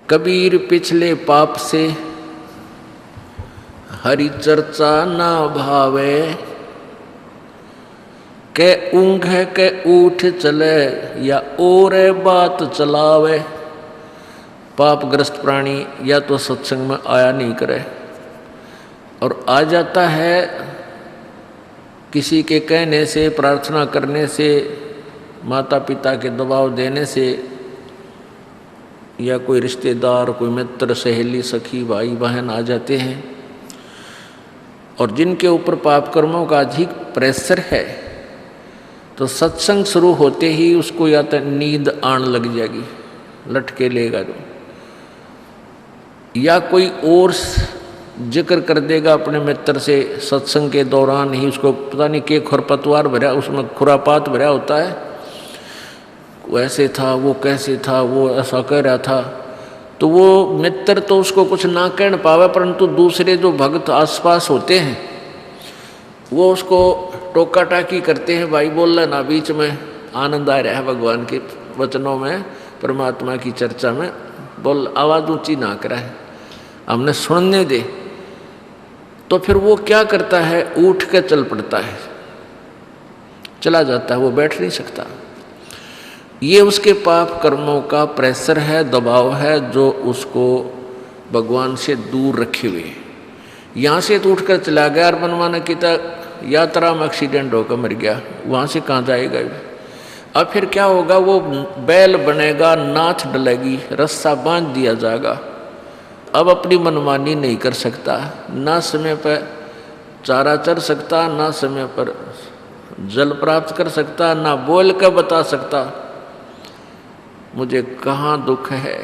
कबीर पिछले पाप से हरि चर्चा ना भावे, के ऊँघ के ऊठ चले या और बात चलावे। पापग्रस्त प्राणी या तो सत्संग में आया नहीं करे, और आ जाता है किसी के कहने से, प्रार्थना करने से, माता पिता के दबाव देने से, या कोई रिश्तेदार, कोई मित्र, सहेली, सखी, भाई बहन आ जाते हैं। और जिनके ऊपर पाप कर्मों का अधिक प्रेशर है, तो सत्संग शुरू होते ही उसको या तो नींद आने लग जाएगी, लटके लेगा जो, या कोई और जिक्र कर देगा अपने मित्र से सत्संग के दौरान ही। उसको पता नहीं के खरपतवार भरा, उसमें खुरापात भरा होता है, वो ऐसे था, वो कैसे था, वो ऐसा कह रहा था। तो वो मित्र तो उसको कुछ ना कह पावे, परंतु दूसरे जो भक्त आसपास होते हैं वो उसको टोका टाकी करते हैं, भाई बोल ना बीच में, आनंद आ रहा है भगवान के वचनों में, परमात्मा की चर्चा में, बोल आवाज़ ऊंची ना करा है, हमने सुनने दे। तो फिर वो क्या करता है, उठ के चल पड़ता है, चला जाता है, वो बैठ नहीं सकता। ये उसके पाप कर्मों का प्रेशर है, दबाव है, जो उसको भगवान से दूर रखे हुए। यहाँ से तो उठकर चला गया और बनवाना की यात्रा में एक्सीडेंट होकर मर गया, वहाँ से कहाँ जाएगा। अब फिर क्या होगा, वो बैल बनेगा, नाथ डलेगी, रस्सा बांध दिया जाएगा। अब अपनी मनमानी नहीं कर सकता, ना समय पर चारा चर सकता, ना समय पर जल प्राप्त कर सकता, ना बोल कर बता सकता मुझे कहाँ दुख है,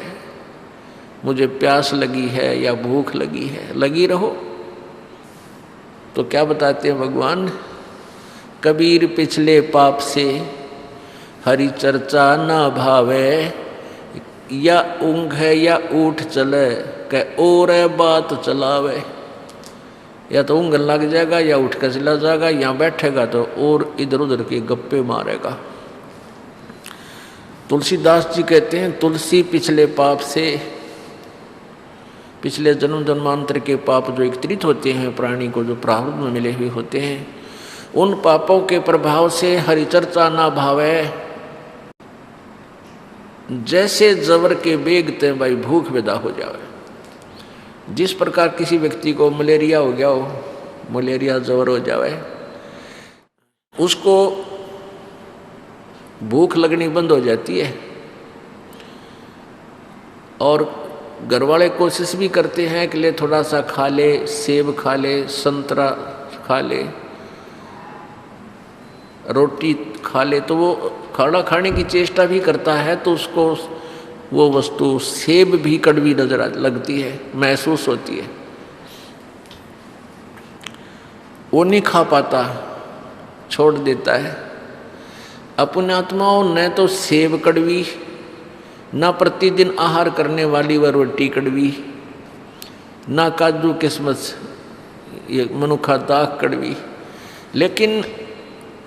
मुझे प्यास लगी है या भूख लगी है। लगी रहो। तो क्या बताते हैं भगवान, कबीर पिछले पाप से हरि चर्चा ना भावे, या ऊँघ या उठ चले, के और बात चलावे। या तो ऊँघ लग जाएगा या उठ कर चला जाएगा, यहाँ बैठेगा तो और इधर उधर के गप्पे मारेगा। तुलसीदास जी कहते हैं, तुलसी पिछले पाप से, पिछले जन्म जन्मांतर के पाप जो एकत्रित होते हैं प्राणी को, जो प्रारब्ध में मिले हुए होते हैं, उन पापों के प्रभाव से हरिचर्चा ना भावे। जैसे जबर के बेगते भाई भूख विदा हो जावे। जिस प्रकार किसी व्यक्ति को मलेरिया हो गया हो, मलेरिया जबर हो जावे, उसको भूख लगनी बंद हो जाती है। और घर वाले कोशिश भी करते हैं कि ले थोड़ा सा खा ले, सेब खा ले, संतरा खा ले, रोटी खा ले, तो वो खाना खाने की चेष्टा भी करता है, तो उसको वो वस्तु सेब भी कड़वी नजर लगती है, महसूस होती है, वो नहीं खा पाता, छोड़ देता है। अपने आत्माओं ने तो सेब कड़वी, ना प्रतिदिन आहार करने वाली वह रोटी कड़वी, ना काजू किस्मत ये मनुखा दाख कड़वी। लेकिन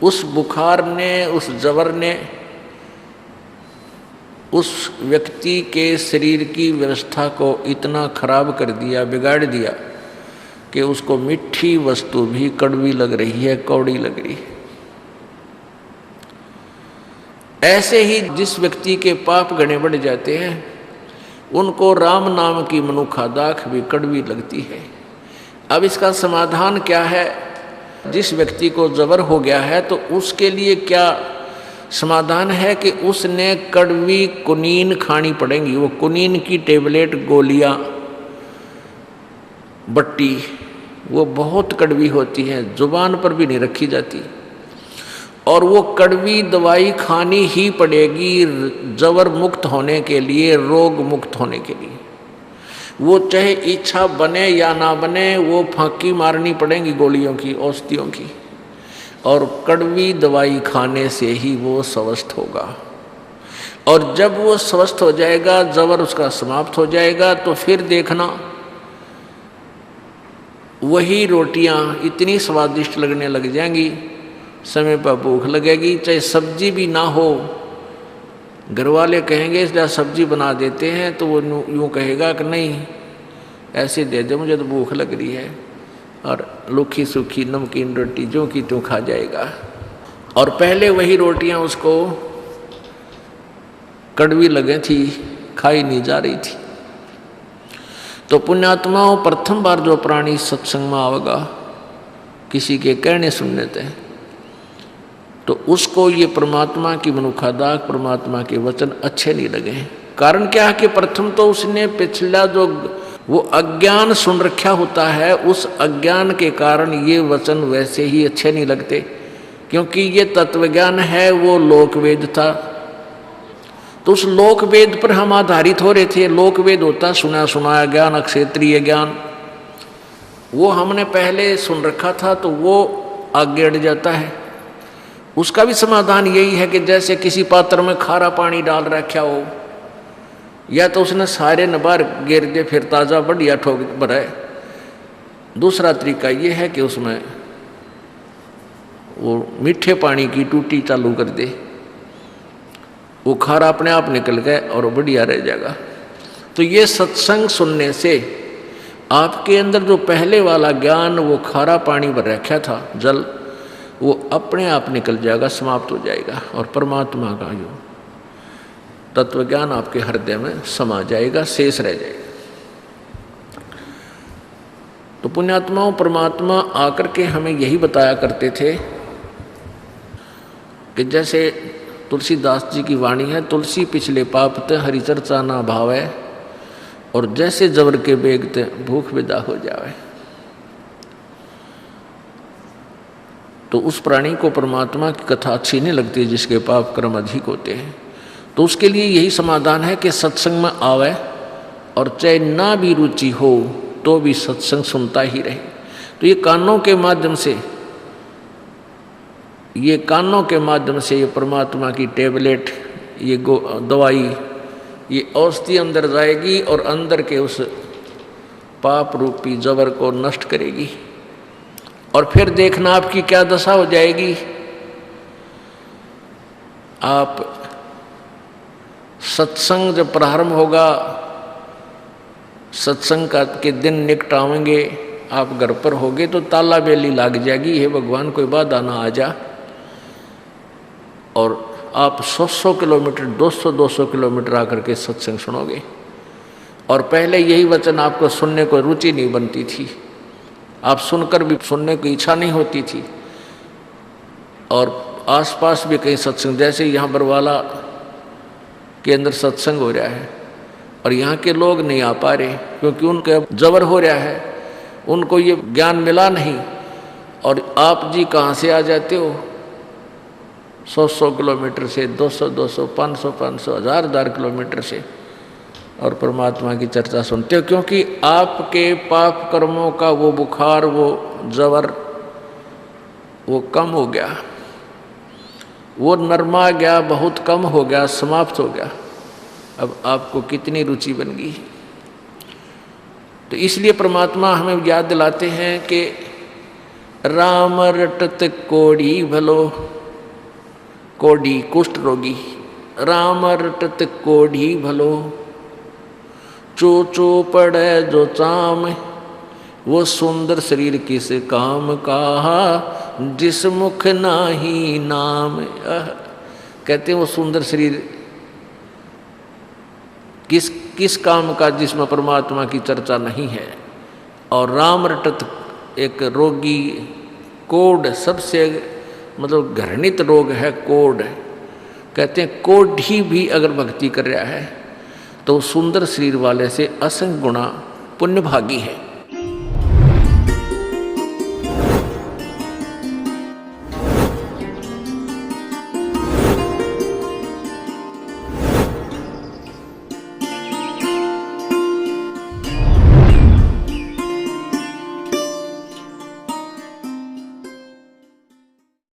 उस बुखार ने, उस जबर ने उस व्यक्ति के शरीर की व्यवस्था को इतना खराब कर दिया, बिगाड़ दिया कि उसको मीठी वस्तु भी कड़वी लग रही है, कौड़ी लग रही है। ऐसे ही जिस व्यक्ति के पाप गणे बढ़ जाते हैं, उनको राम नाम की मनुखा दाख भी कड़वी लगती है। अब इसका समाधान क्या है? जिस व्यक्ति को जबर हो गया है तो उसके लिए क्या समाधान है कि उसने कड़वी कुनीन खानी पड़ेगी। वो कुनीन की टेबलेट, गोलियां, बट्टी, वो बहुत कड़वी होती है, जुबान पर भी नहीं रखी जाती, और वो कड़वी दवाई खानी ही पड़ेगी जबर मुक्त होने के लिए, रोग मुक्त होने के लिए। वो चाहे इच्छा बने या ना बने, वो फांकी मारनी पड़ेंगी गोलियों की, औषधियों की, और कड़वी दवाई खाने से ही वो स्वस्थ होगा। और जब वो स्वस्थ हो जाएगा, जबर उसका समाप्त हो जाएगा, तो फिर देखना वही रोटियां इतनी स्वादिष्ट लगने लग जाएंगी, समय पर भूख लगेगी, चाहे सब्जी भी ना हो घर वाले कहेंगे इसलिए सब्जी बना देते हैं, तो वो यूँ कहेगा कि नहीं ऐसे दे दे, मुझे तो भूख लग रही है, और रूखी सूखी नमकीन रोटी जो की त्यों खा जाएगा। और पहले वही रोटियां उसको कड़वी लगे थी, खाई नहीं जा रही थी। तो पुण्यात्माओं, प्रथम बार जो प्राणी सत्संग में आवेगा किसी के कहने सुनने थे, तो उसको ये परमात्मा की मनुखादाक, परमात्मा के वचन अच्छे नहीं लगे। कारण क्या है कि प्रथम तो उसने पिछला जो वो अज्ञान सुन रखा होता है, उस अज्ञान के कारण ये वचन वैसे ही अच्छे नहीं लगते, क्योंकि ये तत्वज्ञान है, वो लोकवेद था। तो उस लोकवेद पर हम आधारित हो रहे थे। लोकवेद होता सुना सुनाया ज्ञान, अक्षेत्रीय ज्ञान, वो हमने पहले सुन रखा था, तो वो आगे अड़ जाता है। उसका भी समाधान यही है कि जैसे किसी पात्र में खारा पानी डाल रखा हो, या तो उसने सारे न बाहर गिर दे, फिर ताज़ा बढ़िया ठोक भराए। दूसरा तरीका ये है कि उसमें वो मीठे पानी की टूटी चालू कर दे, वो खारा अपने आप निकल गए और बढ़िया रह जाएगा। तो ये सत्संग सुनने से आपके अंदर जो पहले वाला ज्ञान, वो खारा पानी भर रखा था जल, वो अपने आप निकल जाएगा, समाप्त हो जाएगा, और परमात्मा का जो तत्व ज्ञान आपके हृदय में समा जाएगा, शेष रह जाएगा। तो पुण्यात्माओं, परमात्मा आकर के हमें यही बताया करते थे कि जैसे तुलसीदास जी की वाणी है, तुलसी पिछले पाप ते हरि चर्चा ना भावे, और जैसे जबर के बेग ते भूख विदा हो जावे। तो उस प्राणी को परमात्मा की कथा अच्छी नहीं लगती जिसके पाप कर्म अधिक होते हैं। तो उसके लिए यही समाधान है कि सत्संग में आवे, और चाहे ना भी रुचि हो तो भी सत्संग सुनता ही रहे। तो ये कानों के माध्यम से, ये कानों के माध्यम से ये परमात्मा की टेबलेट, ये दवाई, ये औषधि अंदर जाएगी और अंदर के उस पाप रूपी जबर को नष्ट करेगी। और फिर देखना आपकी क्या दशा हो जाएगी। आप सत्संग जब प्रारंभ होगा, सत्संग का के दिन निकटावेंगे, आप घर पर होगे तो ताला बेली लाग जाएगी, हे भगवान कोई बाधा ना आ जा, और आप 100 किलोमीटर 200 किलोमीटर आकर के सत्संग सुनोगे। और पहले यही वचन आपको सुनने को रुचि नहीं बनती थी, आप सुनकर भी सुनने की इच्छा नहीं होती थी। और आसपास भी कहीं सत्संग, जैसे यहाँ बरवाला के अंदर सत्संग हो रहा है और यहाँ के लोग नहीं आ पा रहे, क्योंकि उनके जबर हो रहा है, उनको ये ज्ञान मिला नहीं। और आप जी कहाँ से आ जाते हो, 100 किलोमीटर से, 200 500 1000 किलोमीटर से, और परमात्मा की चर्चा सुनते हो, क्योंकि आपके पाप कर्मों का वो बुखार, वो जबर, वो कम हो गया, वो नरमा गया, बहुत कम हो गया, समाप्त हो गया। अब आपको कितनी रुचि बन गई। तो इसलिए परमात्मा हमें याद दिलाते हैं कि राम रटत कोढ़ी भलो, कोढ़ी कुष्ठ रोगी, राम रटत कोढ़ी भलो, चो चो पड़े जो चाम, वो सुंदर शरीर किस काम का, जिस मुख नाही नाम। कहते हैं वो सुंदर शरीर किस काम का, जिसमें परमात्मा की चर्चा नहीं है। और राम रटत एक रोगी, कोढ़ सबसे मतलब घृणित रोग है कोढ़। कहते हैं कोढ़ी भी अगर भक्ति कर रहा है तो सुंदर शरीर वाले से असंख्य गुणा पुण्य भागी है।